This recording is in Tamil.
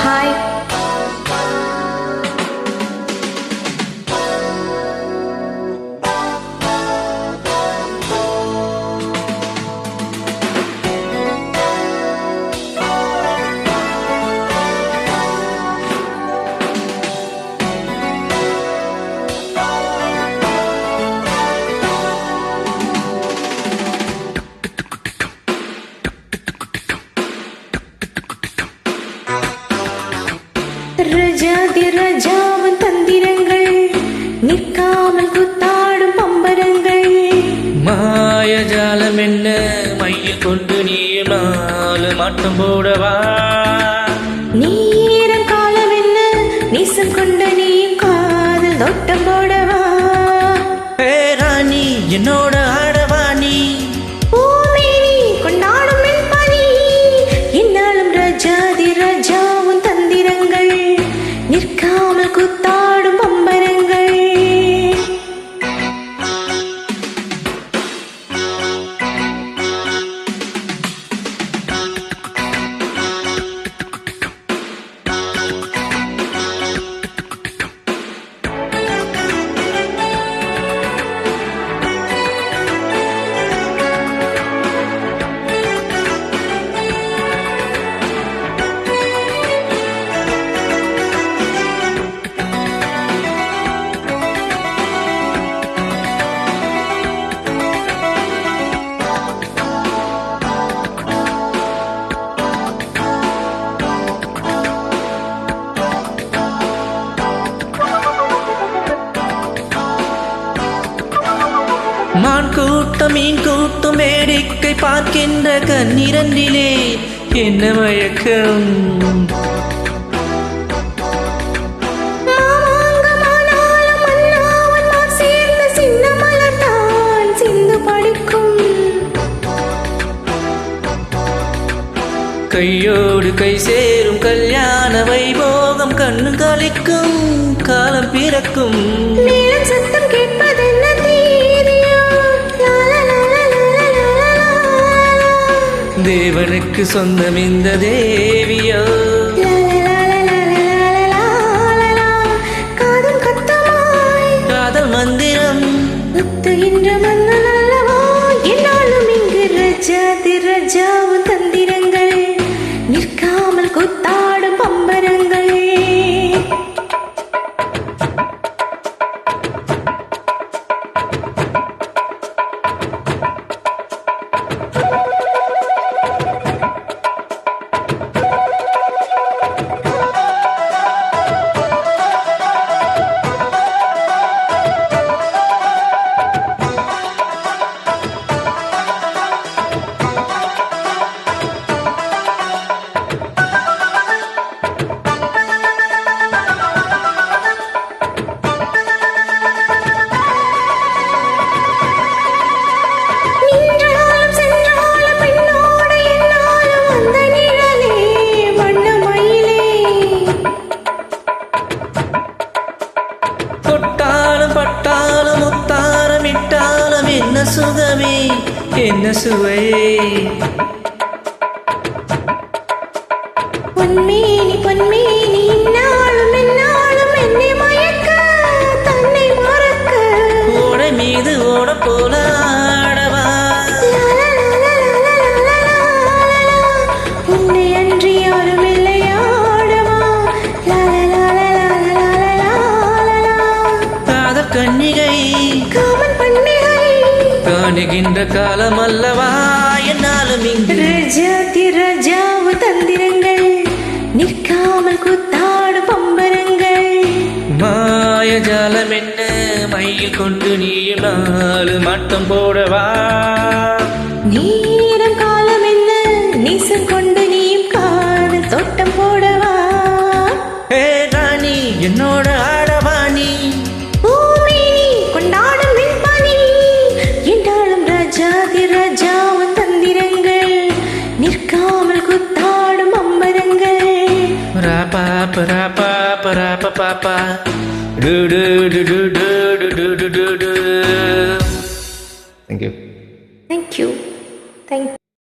ஹாய். ராஜாவின் தந்திரங்கள் நிற்காமல் குத்தாடும் பம்பரங்கள். மாயஜாலம் என்ன மையில் கொண்டு நீ நாலு மாட்டம் போடவா. நீரம் காலம் என்ன நீசம் கொண்ட நீ காதல் தோட்டம் போடவா. ராணி என்னோட ஆடவா நீ கொண்டாடும் பனி. என்னாலும் ராஜாவின் தந்திரங்கள் நிற்காமல் குத்தாடும் பம்பரங்கள். மான் கூட்டம் மீன் கூட்டம் வேடிக்கை பார்க்கின்ற கண்ணிரண்டிலே என்ன மயக்கம். கையோடு கை சேரும் கல்யாண வைபோகம் கண்ணு கலிக்கும் காலம் பிறக்கும். சத்தம் கேட்பதென்ன தேவனுக்கு சொந்தம் இந்த தேவியோ. காதல் கத்தமாய் காதல் மந்திரம் முத்துகின்ற மன்னன் அல்லவா. என்னாலும் இங்கு ராஜாவின் தந்திரங்கள் நிற்காமல் குத்தாடும் பம்பரங்கள். என்ன சுகமே என்ன சுவையே. பொன்மேனி பொன்மேனி இந்நாளும் எந்நாளும் என்னை மயக்க தன்னை மறக்க. ஓடை மீது ஓட போல ஆடவா. உன்னை அன்றி யாரும் இல்லையாடவா. காதல் கன்னிகை காமன் பண்டிகை காணுகின்ற காலம் அல்லவா. என்னாலும் இங்கு ராஜாவின் தந்திரங்கள் நிற்காமல் குத்தாடும் பம்பரங்கள். மாயஜாலம் என்ன மையில் கொண்டு நீ நாலு மாட்டம் போடவா. நீரம் காலம் என்ன நீசம் கொண்டு நீயும் காதல் தோட்டம் போடவா. ராணி என்னோட ஆடவா நீ கொண்டாடும் வெண்பனி. என்றாலும் ராஜாவின் தந்திரங்கள் நிற்காமல் குத்தாடும் அம்பரங்கள். ராபா பராபா பராபா பாப்பா to to to to to to to to to. Thank you. Thank you. Thank you.